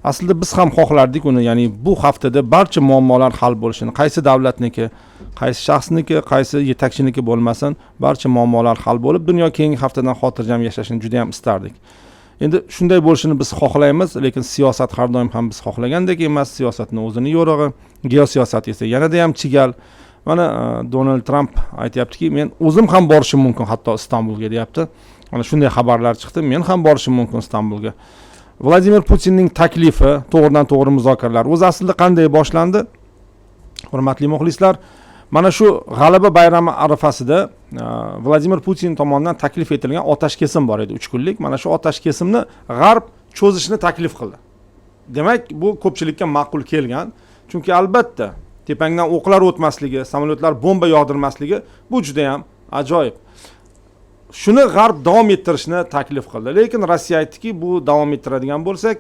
Aslida biz ham xohlardik uni, ya'ni bu haftada barcha muammolar hal bo'lishini, qaysi davlatniki, qaysi shaxsniki, qaysi yetakchiniki bo'lmasin, barcha muammolar hal bo'lib, dunyo keyingi haftadan xotirjam yashashini juda ham istardik. Endi shunday bo'lishini biz xohlaymiz, lekin siyosat har doim ham biz xohlagandek emas, siyosatning o'zining yo'rig'i, geosiyosat esa yanada ham chigal. Mana Donald Trump aytayaptiki, men o'zim ham borishim mumkin hatto Istanbulga deyapti. Mana shunday xabarlar chiqdi, men ham borishim mumkin Istanbulga. Vladimir Putinning taklifi, to'g'ridan-to'g'ri muzokaralar o'zi aslida qanday boshlandi? Hurmatli muxlislar, mana shu g'alaba bayrami arafasida Vladimir Putin tomonidan taklif etilgan otashkesim bor edi 3 kunlik. Mana shu otashkesimni G'arb cho'zishni taklif qildi. Demak, bu ko'pchilikka ma'qul kelgan. Chunki albatta tepangdan o'qlar o'tmasligi, samolyotlar bomba yog'dirmasligi bu juda ham ajoyib. Shuni G'arb davom ettirishni taklif qildi. Lekin Rossiya aytdiki, bu davom ettiradigan bo'lsak,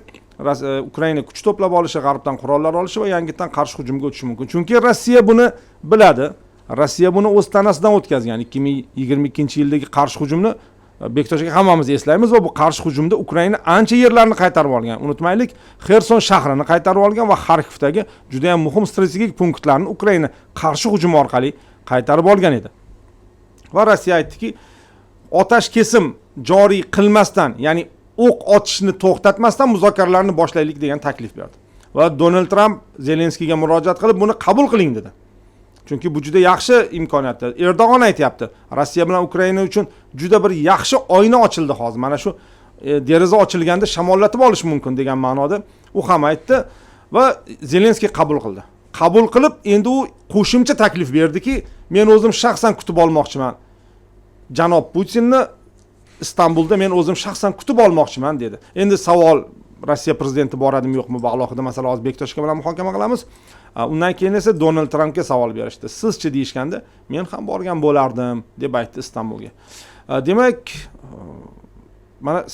Ukraina kuch to'plab olishi, G'arbdan qurollar olishi va yangidan qarshi hujumga o'tishi mumkin. Chunki Rossiya buni biladi. Rossiya buni o'z tanasidan o'tkazgan. 2022-yildagi qarshi hujumni Bektoshga hammamiz eslaymiz va bu qarshi hujumda Ukraina ancha yerlarni qaytarib olgan. Unutmaylik, Xerson shahrini qaytarib olgan va Xarkivdagi juda ham muhim strategik punktlarni Ukraina qarshi hujum orqali qaytarib olgan edi. Va Rossiya aytdiki, otash kesim joriy qilmasdan, ya'ni o'q otishni to'xtatmasdan muzokaralarni boshlaylik degan taklif berdi. Va Donald Trump Zelenskiyga murojaat qilib, buni qabul qiling dedi. Chunki bu juda yaxshi imkoniyat. Erdo'g'on aytayapti, Rossiya bilan Ukraina uchun juda bir yaxshi oyna ochildi hozir. Mana shu deraza ochilganda shamollatib olish mumkin degan ma'noda u ham aytdi va Zelenskiy qabul qildi. Qabul qilib, endi u qo'shimcha taklif berdiki, men o'zim shaxsan kutib olmoqchiman. Janob Putinni Istanbulda men o'zim shaxsan kutib olmoqchiman dedi. Endi savol, Rossiya prezidenti boradimi yo'qmi, bu alohida masala, hozir Bektoshka bilan muhokama qilamiz. Undan keyin esa Donald Trumpga savol berishdi. Sizchi deyishganda, men ham borgan bo'lardim deb aytdi Istanbulga. Demak, mana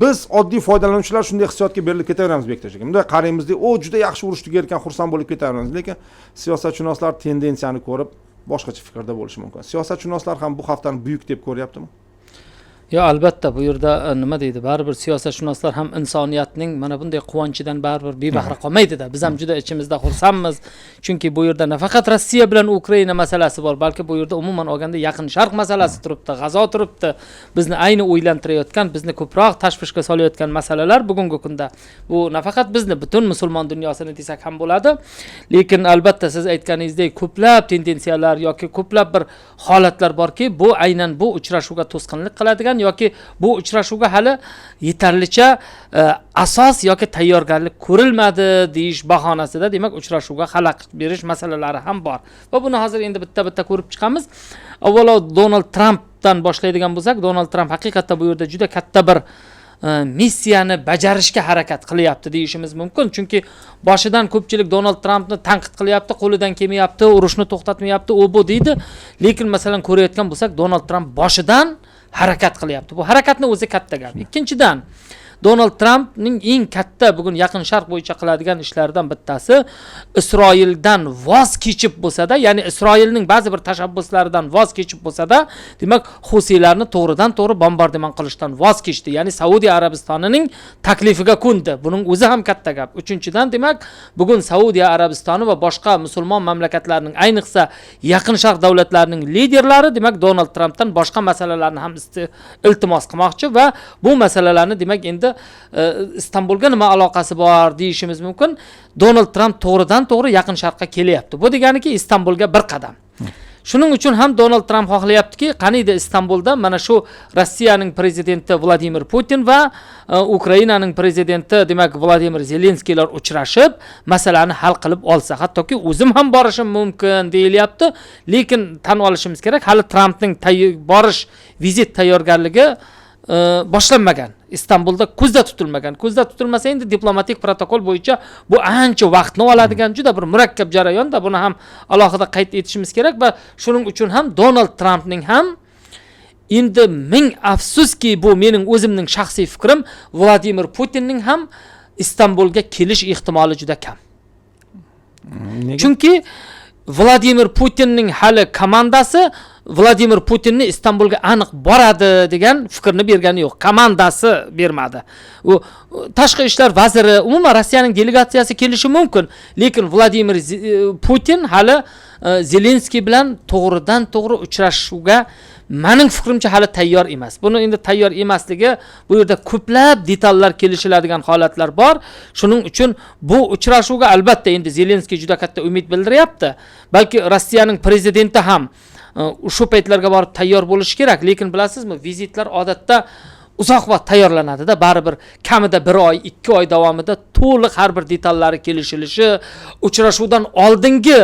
biz oddiy foydalanuvchilar shunday hissiyotga berilib ketaveramiz Bektoshga. Bunday qaraymiz deb, o juda yaxshi urush tugar ekan, xursand bo'lib ketaveramiz. Lekin siyosatshunoslar tendensiyani ko'rib boshqacha fikrda bo'lishi mumkin. Siyosatshunoslar ham bu haftani buyuk deb ko'ryaptimi? Yo, albatta bu yerda nima deydi? Baribir siyosatshunoslar ham insoniyatning mana bunday quvonchidan baribir bebahra qolmaydi-da. Biz ham juda ichimizda xursandmiz. Chunki bu yerda nafaqat Rossiya bilan Ukraina masalasi bor, balki bu yerda umuman olganda Yaqin Sharq masalasi turibdi, G'azo turibdi. Bizni ayni o'ylantirayotgan, bizni ko'proq tashvishga solayotgan masalalar bugungi kunda. Bu nafaqat bizni, butun musulmon dunyosini desak ham bo'ladi. Lekin albatta siz aytganingizdek ko'plab tendensiyalar yoki ko'plab bir holatlar borki, bu aynan bu uchrashuvga to'sqinlik qiladigan yoki bu uchrashuvga hali yetarlicha asos yoki tayyorgarlik ko'rilmadi deyish bahonasida, demak uchrashuvga xalaqit berish masalalari ham bor. Va buni hozir endi bitta-bitta ko'rib chiqamiz. Avvalo Donald Trumpdan boshlaydigan bo'lsak, Donald Trump haqiqatda bu yerda juda katta bir missiyani bajarishga harakat qilyapti deyishimiz mumkin. Chunki boshidan ko'pchilik Donald Trumpni tanqid qilyapti, qo'lidan kelmayapti, urushni to'xtatmayapti, u bu deydi. Lekin masalan ko'rayotgan bo'lsak, Donald Trump boshidan harakat qilyapti. Bu harakatning o'zi katta gap. Ikkinchidan, Donald Trumpning eng katta bugun Yaqin Sharq bo'yicha qiladigan ishlaridan bittasi Isroildan voz kechib bo'lsa-da, ya'ni Isroilning ba'zi bir tashabbuslaridan voz kechib bo'lsa-da, demak Husiylarni to'g'ridan-to'g'ri bombardimon qilishdan voz kechdi. Ya'ni Saudiya Arabistonining taklifiga ko'ndi. Buning o'zi ham katta gap. Uchinchidan, demak, bugun Saudiya Arabistoni va boshqa musulmon mamlakatlarining, ayniqsa Yaqin Sharq davlatlarining liderlari, demak, Donald Trumpdan boshqa masalalarni ham iltimos qilmoqchi va bu masalalarni, demak, endi Istanbulga nima aloqasi bor deyishimiz mumkin. Donald Trump to'g'ridan-to'g'ri Yaqin Sharqqa kelyapti. Bu deganiki Istanbulga bir qadam. Shuning uchun ham Donald Trump xohlayaptiki, qaniydi Istanbulda mana shu Rossiyaning prezidenti Vladimir Putin va Ukrainaning prezidenti, demak, Vladimir Zelenskiylar uchrashib, masalani hal qilib olsa, hattoki o'zim ham borishim mumkin deyilyapti. Lekin tan olishimiz kerak, hali Trumpning borish vizit tayyorgarligi boshlanmagan. Istanbulda ko'zda tutilmagan. Ko'zda tutilmasa endi diplomatik protokol bo'yicha bu ancha vaqtni oladigan juda bir murakkab jarayonda, buni ham alohida qayd etishimiz kerak va shuning uchun ham Donald Trumpning ham endi ming afsuski, bu mening o'zimning shaxsiy fikrim, Vladimir Putinning ham Istanbulga kelish ehtimoli juda kam. Chunki Vladimir Putinning hali komandasi Vladimir Putinni Istanbulga aniq boradi degan fikrni bergani yo'q. Komandasi bermadi. U tashqi ishlar vaziri, umuman Rossiyaning delegatsiyasi kelishi mumkin, lekin Vladimir Putin hali Zelenskiy bilan to'g'ridan to'g'ri uchrashuvga mening fikrimcha hali tayyor emas. Buni endi tayyor emasligi, bu yerda ko'plab detallar kelishiladigan holatlar bor. Shuning uchun bu uchrashuvga albatta endi Zelenskiy juda katta umid bildiryapti. Balki Rossiyaning prezidenti ham shu paytlarga borib tayyor bo'lishi kerak, lekin bilasizmi, vizitlar odatda uzoq vaqt tayyorlanadi-da, baribir kamida 1 oy, 2 oy davomida to'liq har bir detallari kelishilishi, uchrashuvdan oldingi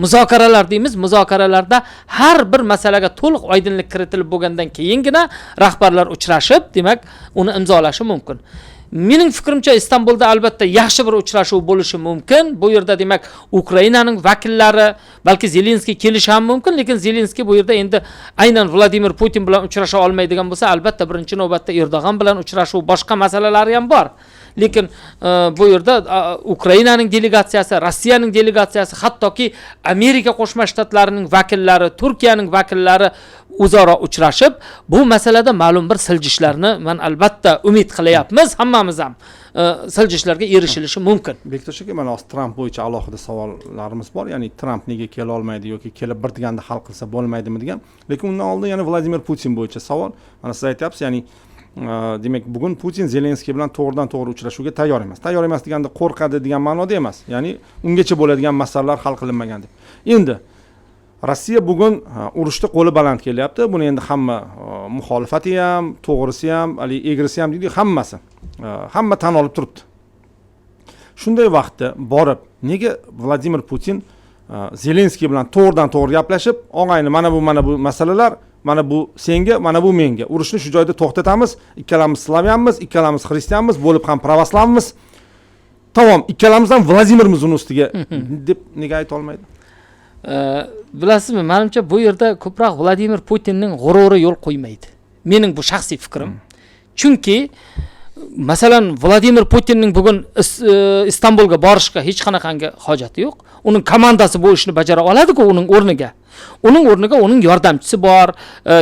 muzokaralar deymiz, muzokaralarda har bir masalaga to'liq oydinlik kiritilib bo'lgandan keyingina rahbarlar uchrashib, demak, uni imzolashi mumkin. Mening fikrimcha Istanbulda albatta yaxshi bir uchrashuv bo'lishi mumkin. Bu yerda demak Ukrainaning vakillari, balki Zelenskiy kelishi ham mumkin, lekin Zelenskiy bu yerda endi aynan Vladimir Putin bilan uchrasha olmaydigan bo'lsa, albatta birinchi navbatda Erdo'g'an bilan uchrashuv, boshqa masalalari ham bor. Lekin bu yerda Ukrainaning delegatsiyasi, Rossiyaning delegatsiyasi, hattoki Amerika Qo'shma Shtatlarining vakillari, Turkiyaning vakillari o'zaro uchrashib, bu masalada ma'lum bir siljishlarni men albatta umid qilyapmiz, hammamiz ham siljishlarga erishilishi mumkin. Bektosh aka, mana Tramp bo'yicha alohida savollarimiz bor. Ya'ni Tramp nega kela olmaydi yoki kelib bir deganda hal qilsa bo'lmaydimi degan. Lekin undan oldin yana Vladimir Putin bo'yicha savol. Mana siz aytyapsiz, ya'ni demak bugun Putin Zelenskiy bilan to'g'ridan to'g'ri uchrashuvga tayyor emas. Tayyor emas deganda qo'rqadi degan ma'noda emas. Ya'ni ungacha bo'ladigan masalalar hal qilinmagan deb. Endi Rossiya bugun urushda qo'li baland kelyapti. Buni endi hamma muxolifati ham, to'g'risi ham, egrisi ham deydi, hammasi. Hamma tan olib turibdi. Shunday vaqtda borib, nega Vladimir Putin Zelenskiy bilan to'g'ridan to'g'ri gaplashib, og'ayni mana bu masalalar, mana bu senga, mana bu menga. Urushni shu joyda to'xtatamiz. Ikkalamiz slavyanmiz, ikkalamiz xristianmiz, bo'lib ham pravoslavmiz. Tamom, ikkalamiz ham Vladimirmiz uni ustiga deb nega ayta olmaydi? Bilasizmi, menimcha bu yerda ko'proq Vladimir Putinning g'ururi yo'l qo'ymaydi. Mening bu shaxsiy fikrim. Chunki masalan Vladimir Putinning bugun Istanbulga borishga hech qanaqangi hojati yo'q. Uning komandasi bu ishni bajara oladi-ku uning o'rniga. Uning o'rniga uning yordamchisi bor,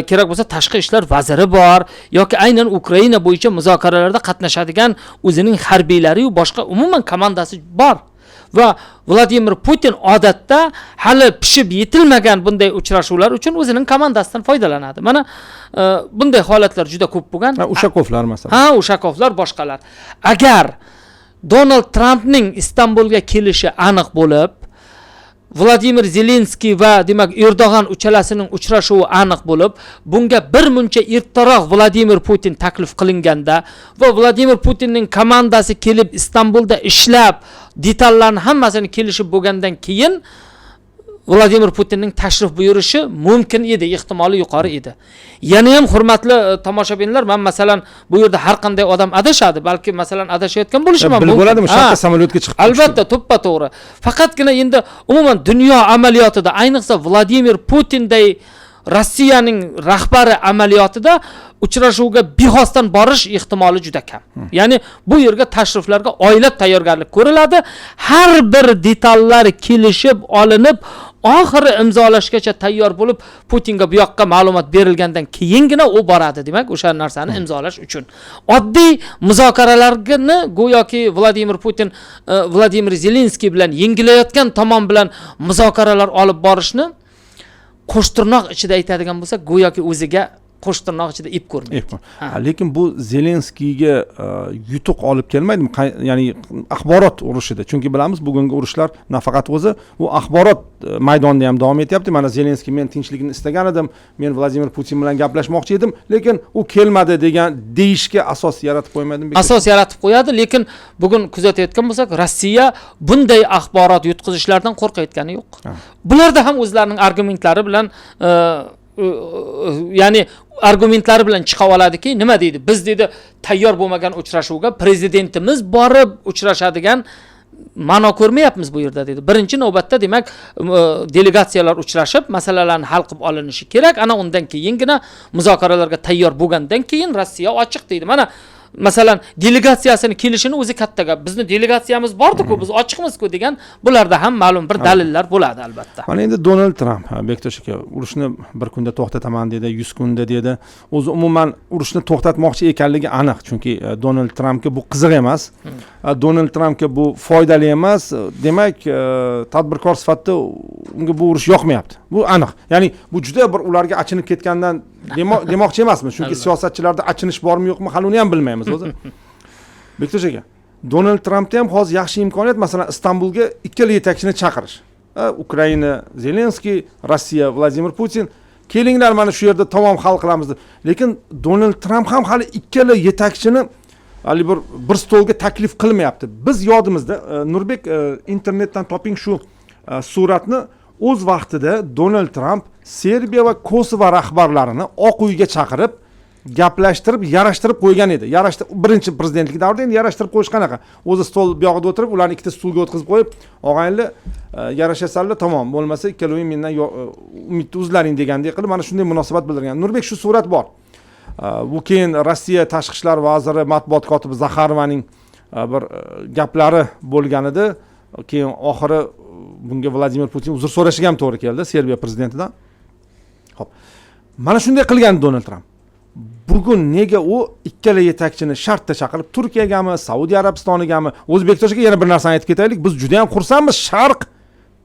kerak bo'lsa tashqi ishlar vaziri bor yoki aynan Ukraina bo'yicha muzokaralarda qatnashadigan o'zining harbiylari va boshqa umuman komandasi bor. Va Vladimir Putin odatda hali pishib yetilmagan bunday uchrashuvlar uchun o'zining komandasidan foydalanadi. Mana bunday holatlar juda ko'p bo'lgan. Ushakovlar masalan. Ushakovlar, boshqalar. Agar Donald Trampning Istanbulga kelishi aniq bo'lib, Vladimir Zelenskiy va demak Erdo'g'an uchalasining uchrashuvi aniq bo'lib, bunga bir muncha ertaroq Vladimir Putin taklif qilinganda va Vladimir Putinning komandasi kelib Istanbulda ishlab, detallarni hammasini kelishib bo'lgandan keyin Vladimir Putinning tashrif buyurishi mumkin edi, ehtimoli yuqori edi. Yana ham hurmatli tomoshabinlar, men masalan bu yerda har qanday odam adashadi, balki masalan adashayotgan bo'lishi mumkin. Bilib bo'ladimi, shaqqa samolyotga chiqib? Albatta, to'ppa-to'g'ri. Faqatgina endi umuman dunyo amaliyotida, ayniqsa Vladimir Putinday Rossiyaning rahbari amaliyotida uchrashuvga bexosdan borish ehtimoli juda kam. Ya'ni bu yerga tashriflarga oylab tayyorgarlik ko'riladi. Har bir detallar kelishib olinib, oxiri imzolashgacha tayyor bo'lib, Putinga bu yoqqa ma'lumot berilgandan keyingina u boradi, demak, o'sha narsani imzolash uchun. Oddiy muzokaralarni go'yoki Vladimir Putin Vladimir Zelenskiy bilan yengilayotgan tomon bilan muzokaralar olib borishni qo'shtirnoq ichida aytadigan bo'lsa, go'yoki o'ziga qo'shtirnoq ichida ip ko'rmaydi. Lekin bu Zelenskiyga yutuq olib kelmaydimi? Ya'ni axborot urushida. Chunki bilamiz, bugungi urushlar nafaqat o'zi, u axborot maydonida ham davom etyapti. Mana Zelenskiy men tinchlikni istagan edim, men Vladimir Putin bilan gaplashmoqchi edim, lekin u kelmadi degan deyishga asos yaratib qo'ymaydimi? Asos yaratib qo'yadi, lekin bugun kuzatayotgan bo'lsak, Rossiya bunday axborot yutkazishlardan qo'rqayotgani yo'q. Bularda ham o'zlarining argumentlari bilan ya'ni argumentlari bilan chiqa oladiki, nima deydi? Biz deydi tayyor bo'lmagan uchrashuvga prezidentimiz borib uchrashadigan ma'no ko'rmayapmiz bu yerda dedi. Birinchi navbatda demak delegatsiyalar uchrashib, masalalarni hal qilib olinishi kerak. Ana undan keyingina muzokaralarga tayyor bo'lgandan keyin Rossiya ochiq deydi. Mana masalan delegatsiyasini kelishini o'zi katta gap. Bizni delegatsiyamiz bor-ku, biz ochiqmiz-ku degan bularda ham ma'lum bir dalillar bo'ladi albatta. Mana endi Donald Tramp, Bektosh aka, urushni bir kunda to'xtataman dedi, 100 kunda dedi. O'zi umuman urushni to'xtatmoqchi ekanligi aniq, chunki Donald Trampga bu qiziq emas. Donald Trampga bu foydali emas. Demak, tadbirkor sifatida unga bu urush yoqmayapti. Bu aniq. Ya'ni bu juda bir ularga achinib ketgandan demoqchi emasmiz, chunki siyosatchilarda achinish bormi yo'qmi hali uni ham bilmaymiz o'zi. Bektosh aka, Donald Trampda ham hozir yaxshi imkoniyat, masalan, Istanbulga ikkala yetakchini chaqirish. Ukraina Zelenskiy, Rossiya Vladimir Putin, kelinglar mana shu yerda tamom hal qilamiz deb. Lekin Donald Tramp ham hali ikkala yetakchini hali bir stolga taklif qilmayapti. Biz yodimizda Nurbek internetdan toping shu suratni. O'z vaqtida Donald Tramp Serbiya va Kosovo rahbarlarini Oq uyga chaqirib, gaplashtirib, yarashtirib qo'ygan edi. Birinchi prezidentlik davrida endi yarashtirib qo'yish qanaqa? O'zi stol buyog'ida o'tirib, ularni ikkita stulga o'tkazib qo'yib, og'ayinlar yarashasizlar, tamom, bo'lmasa ikkaloying mendan umidni uzlaring degandek qilib, mana shunday munosabat bildirgan. Nurbek, shu surat bor. Bu keyin Rossiya tashqi ishlar vaziri, matbuot kotibi Zaxarovaning bir gaplari bo'lgan edi. Keyin oxiri bunga Vladimir Putin uzr so'rashiga ham to'g'ri keldi Serbiya prezidentidan. Xo'p. Mana shunday qilgan Donald Tramp. Bugun nega u ikkala yetakchini shartda chaqirib, Turkiyagami, Saudiya Arabistonigami, O'zbekistonga yana bir narsani aytib ketaylik. Biz juda ham xursandmiz Sharq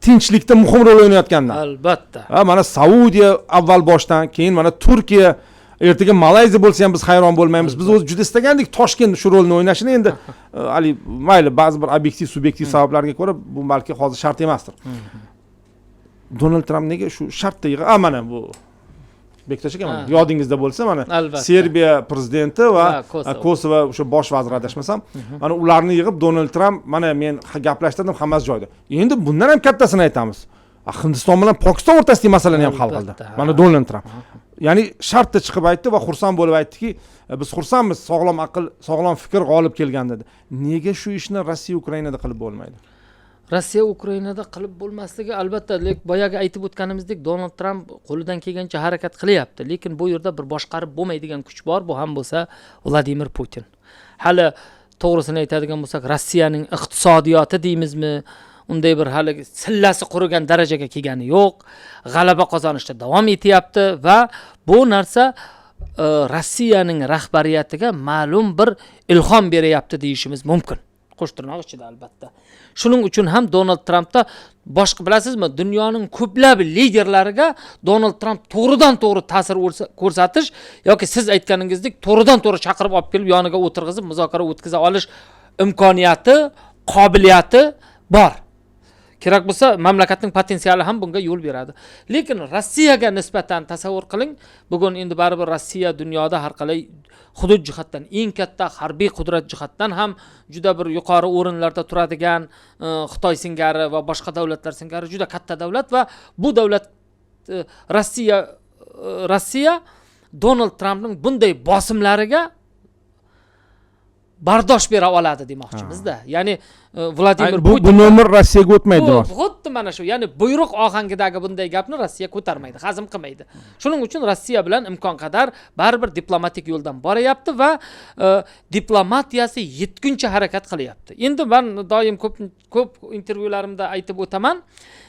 tinchlikda muhim rol o'ynayotgandan. Albatta. Mana Saudiya avval boshdan, keyin mana Turkiya, ertaga Malayziya bo'lsa ham biz hayron bo'lmaymiz. Biz o'zi juda istagandik Toshkent shu rolni o'ynashini. Endi ali mayli ba'zi bir obyektiv, subyektiv sabablarga ko'ra bu balki hozir shart emasdir. Donald Tramp nega shu shartda mana bu Bektosh aka, mana yodingizda bo'lsa, mana Serbiya prezidenti va Kosovo o'sha bosh vaziri adashmasam, mana ularni yig'ib Donald Tramp, mana men gaplashtirdim, hammasi joyida. Endi bundan ham kattasini aytamiz. Hindiston bilan Pokiston o'rtasidagi masalani ham hal qildi. Mana Donald Tramp. Ya'ni shartda chiqib aytdi va xursand bo'lib aytdiki, biz xursandmiz, sog'lom aql, sog'lom fikr g'olib kelgan dedi. Nega shu ishni Rossiya Ukrainada qilib bo'lmaydi? Rossiya Ukrainada qilib bo'lmasligi albatta, boyaga aytib o'tganimizdek, Donald Tramp qo'lidan kelgancha harakat qilyapti, lekin bu yerda bir boshqarib bo'lmaydigan kuch bor, bu ham bo'lsa Vladimir Putin. Hali to'g'risini aytadigan bo'lsak, Rossiyaning iqtisodiyoti deymizmi, unday bir hali sillasi qurigan darajaga kelgani yo'q, g'alaba qozonishda davom etyapti va bu narsa Rossiyaning rahbariyatiga ma'lum bir ilhom beryapti deyishimiz mumkin. Qo'shtirnoq ichida albatta. Shuning uchun ham Donald Trampda boshqa bilasizmi, dunyoning ko'plab liderlariga Donald Tramp to'g'ridan to'g'ri ta'sir ko'rsatish yoki siz aytganingizdek to'g'ridan to'g'ri chaqirib olib kelib yoniga o'tirg'izib muzokara o'tkaza olish imkoniyati, qobiliyati bor. Kerak bo'lsa, mamlakatning potensiali ham bunga yo'l beradi. Lekin Rossiyaga nisbatan tasavvur qiling, bugun endi baribir Rossiya dunyoda har qalay hudud jihatdan eng katta harbiy qudrat jihatdan ham juda bir yuqori o'rinlarda turadigan Xitoy singari va boshqa davlatlar singari juda katta davlat va bu davlat Rossiya Donald Trampning bunday bosimlariga bardosh bera oladi demoqchimizda. Ya'ni Vladimir Putin bu nomer Rossiyaga o'tmaydi demoqchi. Xuddi mana shu, ya'ni buyruq ohangidagi bunday gapni Rossiya ko'tarmaydi, hazm qilmaydi. Shuning uchun Rossiya bilan imkon qadar baribir diplomatik yo'ldan boryapti va diplomatiyasi yetguncha harakat qilyapti. Endi men doim ko'p intervyularimda aytib o'taman.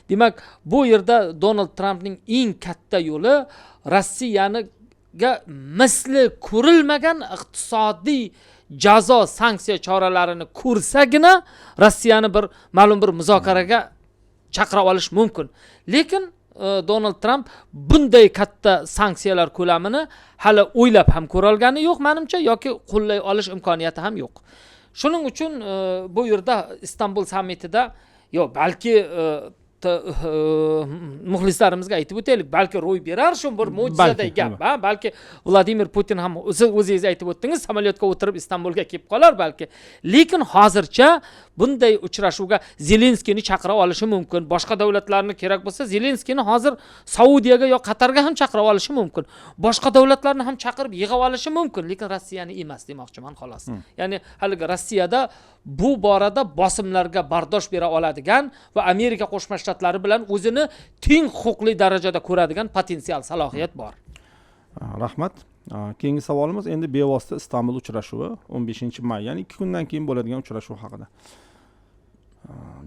Demak, bu yerda Donald Trampning eng katta yo'li Rossiyaniga misli ko'rilmagan iqtisodiy jazo sanksiya choralarini ko'rsagina Rossiyani bir ma'lum bir muzokaraga chaqira olish mumkin. Lekin Donald Tramp bunday katta sanksiyalar ko'lamini hali o'ylab ham ko'ra olgani yo'q menimcha, yoki qo'llay olish imkoniyati ham yo'q. Shuning uchun bu yerda Istanbul sammitida balki muxlislarimizga aytib o'taylik, balki ro'y berar shu bir mo'jizaday gap, balki Vladimir Putin ham o'zingiz aytib o'tdingiz, samolyotga o'tirib Istanbulga kelib qolar balki. Lekin hozircha bunday uchrashuvga Zelenskiyni chaqira olishi mumkin. Boshqa davlatlarni kerak bo'lsa, Zelenskiyni hozir Saudiyaga yo Qatarga ham chaqira olishi mumkin. Boshqa davlatlarni ham chaqirib yig'ib olishi mumkin, lekin Rossiyani emas demoqchiman xolos. Ya'ni hali Rossiyada bu borada bosimlarga bardosh bera oladigan va Amerika Qo'shma Shtatlari bilan o'zini teng huquqli darajada ko'radigan potensial salohiyat bor. Rahmat. Keyingi savolimiz endi bevosita Istanbul uchrashuvi 15-may, ya'ni 2 kundan keyin bo'ladigan uchrashuv haqida.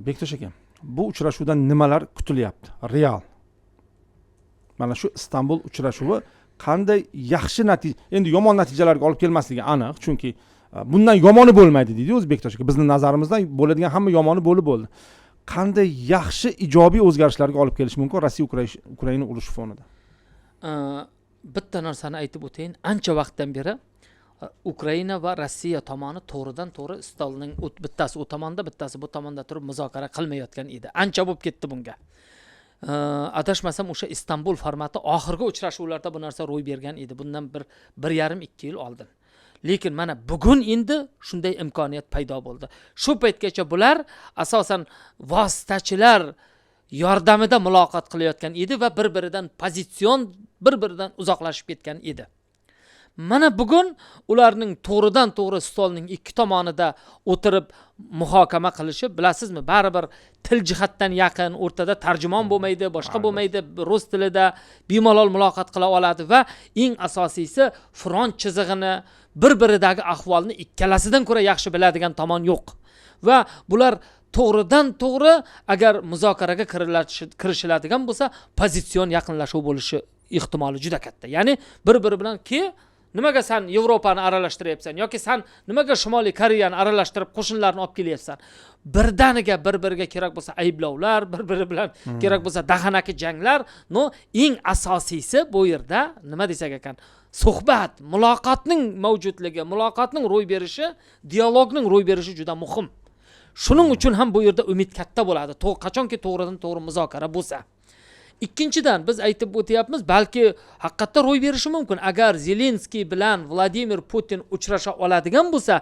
Bektosh aka, bu uchrashuvdan nimalar kutilyapti? Real. Mana shu Istanbul uchrashuvi qanday yaxshi natija, endi yomon natijalarga olib kelmasligi aniq, chunki bundan yomoni bo'lmaydi deydi O'zbektosh aka. Bizning nazarimizdan bo'ladigan hamma yomoni bo'ldi. Qanday yaxshi ijobiy o'zgarishlarga olib kelish mumkin Rossiya Ukraina urushi fonida? Bitta narsani aytib o'tayin. Ancha vaqtdan beri Ukraina va Rossiya tomoni to'g'ridan to'g'ri stolning bittasi u tomonda, bittasi bu tomonda turib muzokara qilmayotgan edi. Ancha bo'lib ketdi bunga. Adashmasam o'sha Istanbul formati oxirgi uchrashuvlarda bu narsa ro'y bergan edi. Bundan 1,5-2 yil oldin. Lekin mana bugun endi shunday imkoniyat paydo bo'ldi. Shu paytgacha bular asosan vositachilar yordamida muloqot qilayotgan edi va bir-biridan pozitsion bir-biridan uzoqlashib ketgan edi. Mana bugun ularning to'g'ridan to'g'ri stolning ikki tomonida o'tirib muhokama qilishi, bilasizmi, baribir til jihatdan yaqin, o'rtada tarjimon bo'lmaydi, boshqa bo'lmaydi, rus tilida bemalol muloqot qila oladi va eng asosiysi front chizig'ini, bir-biridagi ahvolni ikkalasidan ko'ra yaxshi biladigan tomon yo'q. Va bular to'g'ridan to'g'ri agar muzokaraga kirishiladigan bo'lsa, pozitsion yaqinlashuv bo'lishi ehtimoli juda katta. Ya'ni bir-biri bilan nimaga sen Yevropani aralashtiryapsan yoki sen nimaga Shimoliy Koreyani aralashtirib qo'shinlarni olib kelyapsan? Birdaniga bir-biriga kerak bo'lsa ayblovlar, bir-biri bilan kerak bo'lsa dahanaki janglar, eng asosiysi bu yerda nima desak ekan, suhbat, muloqotning mavjudligi, muloqotning ro'y berishi, dialogning ro'y berishi juda muhim. Shuning uchun ham bu yerda umid katta bo'ladi. Qachonki to'g'ridan to'g'ri muzokara bo'lsa. Ikkinchidan biz aytib o'tyapmiz, balki haqiqatda ro'y berishi mumkin. Agar Zelenskiy bilan Vladimir Putin uchrasha oladigan bo'lsa,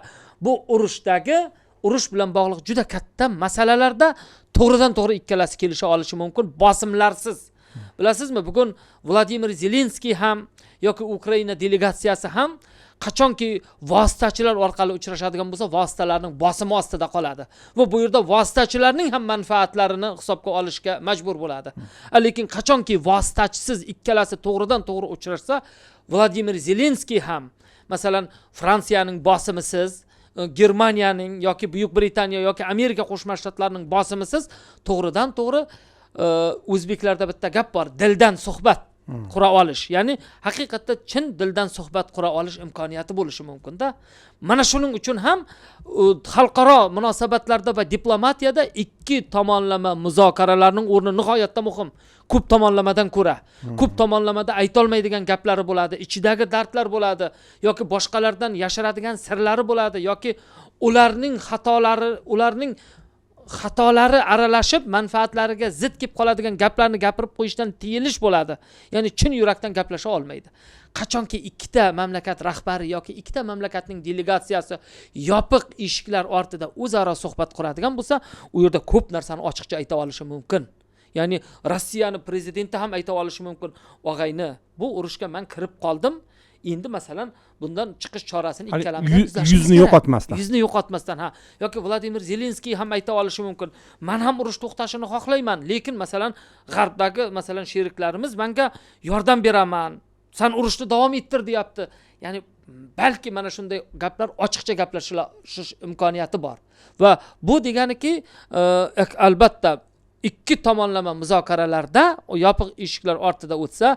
bu urush bilan bog'liq juda katta masalalarda to'g'ridan to'g'ri ikkalasi kelisha olishi mumkin, bosimlarsiz. Bilasizmi, bugun Vladimir Zelenskiy ham yoki Ukraina delegatsiyasi ham qachonki vositachilar orqali uchrashadigan bo'lsa, vositalarning bosimi ostida qoladi. Va bu yerda vositachilarning ham manfaatlarini hisobga olishga majbur bo'ladi. Lekin qachonki vositachisiz ikkalasi to'g'ridan to'g'ri uchrashsa, Vladimir Zelenskiy ham, masalan, Fransiyaning bosimisiz, Germaniyaning yoki Buyuk Britaniya yoki Amerika Qo'shma Shtatlarining bosimisiz to'g'ridan to'g'ri o'zbeklarda bitta gap bor, dildan suhbat qura olish. Ya'ni haqiqatda chin dildan suhbat qura olish imkoniyati bo'lishi mumkin-da. Mana shuning uchun ham xalqaro munosabatlarda va diplomatiyada ikki tomonlama muzokaralarning o'rni nihoyatda muhim. Ko'p tomonlamadan ko'ra. Ko'p tomonlamada aytolmaydigan gaplari bo'ladi, ichidagi dardlar bo'ladi, yoki boshqalardan yashiradigan sirlari bo'ladi, yoki ularning xatolari aralashib manfaatlariga zid kelib qoladigan gaplarni gapirib qo'yishdan tiyilish bo'ladi. Ya'ni chin yurakdan gaplasha olmaydi. Qachonki ikkita mamlakat rahbari yoki ikkita mamlakatning delegatsiyasi yopiq eshiklar ortida o'zaro suhbat quradigan bo'lsa, u yerda ko'p narsani ochiqcha ayta olishi mumkin. Ya'ni Rossiyaning prezidenti ham ayta olishi mumkin, "Og'ayni, bu urushga men kirib qoldim. Endi masalan bundan chiqish chorasini ikkalamiz yuzni yo'qotmasdan yoki Vladimir Zelenskiy ham ayta olishi mumkin, men ham urush to'xtashini xohlayman, lekin masalan g'arbdagi masalan sheriklarimiz menga yordam beraman, sen urushni davom ettir deyapti. Ya'ni balki mana shunday gaplar ochiqcha gaplashish imkoniyati bor. Va bu deganiki albatta ikki tomonlama muzokaralarda yopiq eshiklar ortida o'tsa,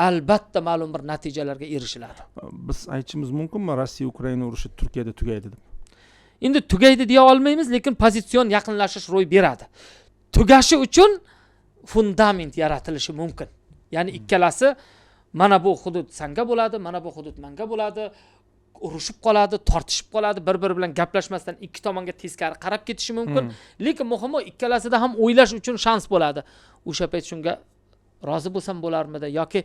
albatta ma'lum bir natijalarga erishiladi. Biz aytishimiz mumkinmi, Rossiya Ukraina urushi Turkiyada tugaydi deb? Endi tugaydi deya olmaymiz, lekin pozitsion yaqinlashish ro'y beradi. Tugashi uchun fundament yaratilishi mumkin. Ya'ni ikkalasi mana bu hudud senga bo'ladi, mana bu hudud menga bo'ladi, urushib qoladi, tortishib qoladi, bir-biri bilan gaplashmasdan ikki tomonga teskari qarab ketishi mumkin. Lekin muhimi ikkalasida ham o'ylash uchun shans bo'ladi. O'sha payt shunga rozi bo'lsam bo'larmidi yoki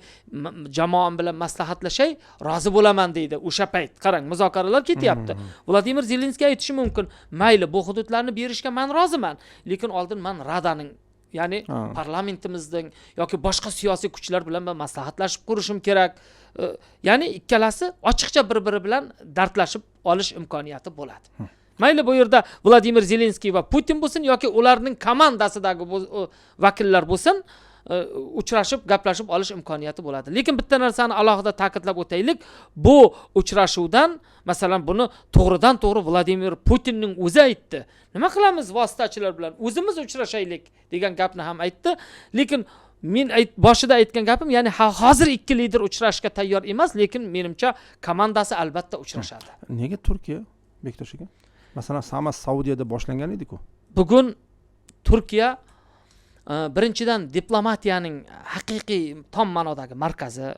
jamoam bilan maslahatlashay, rozi bo'laman deydi. O'sha payt qarang, muzokaralar ketyapti. Vladimir Zelenskiy aytishi mumkin, "Mayli, bu hududlarni berishga men roziman, lekin oldin men Radaning, ya'ni parlamentimizning yoki boshqa siyosiy kuchlar bilan maslahatlashib ko'rishim kerak." Ya'ni ikkalasi ochiqcha bir-biri bilan dardlashib olish imkoniyati bo'ladi. Mayli bu yerda Vladimir Zelenskiy va Putin bo'lsin yoki ularning komandasidagi vakillar bo'lsin, uchrashib gaplashib olish imkoniyati bo'ladi. Lekin bitta narsani alohida ta'kidlab o'taylik, bu uchrashuvdan masalan buni to'g'ridan to'g'ri Vladimir Putinning o'zi aytdi. Nima qilamiz vositachilar bilan? O'zimiz uchrashaylik degan gapni ham aytdi. Lekin men boshida aytgan gapim, ya'ni hozir ikki lider uchrashishga tayyor emas, lekin menimcha komandasi albatta uchrashadi. Nega Turkiya, Bektosh aka? Masalan, Samas Saudiyada boshlangan edi-ku. Bugun Turkiya birinchidan diplomatiyaning haqiqiy tom ma'nodagi markazi,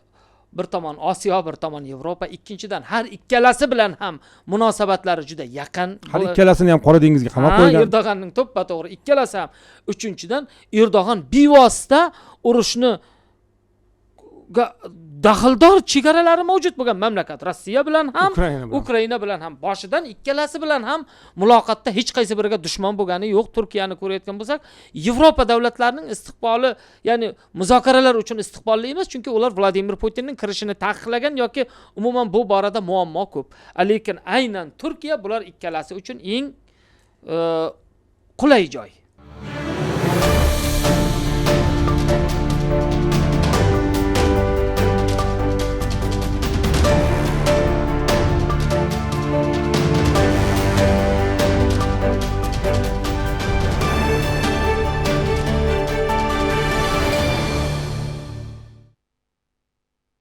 bir tomon Osiyo, bir tomon Yevropa, ikkinchidan har ikkalasi bilan ham munosabatlari juda yaqin. Har ikkalasini ham Qora dengizga qamab qo'ygan. Erdo'g'anning to'ppa-to'g'ri ikkalasi ham. Uchinchidan Erdo'g'an bevosita urushni daxldor chegaralari mavjud bo'lgan mamlakat. Rossiya bilan ham, Ukraina bilan ham, boshidan ikkalasi bilan ham muloqotda hech qaysi biriga dushman bo'lgani yo'q. Turkiyani ko'rayotgan bo'lsak, Yevropa davlatlarining istiqboli, ya'ni muzokaralar uchun istiqbolli emas, chunki ular Vladimir Putinning kirishini taqiqlagan yoki umuman bu borada muammo ko'p. Lekin aynan Turkiya bular ikkalasi uchun eng qulay joy.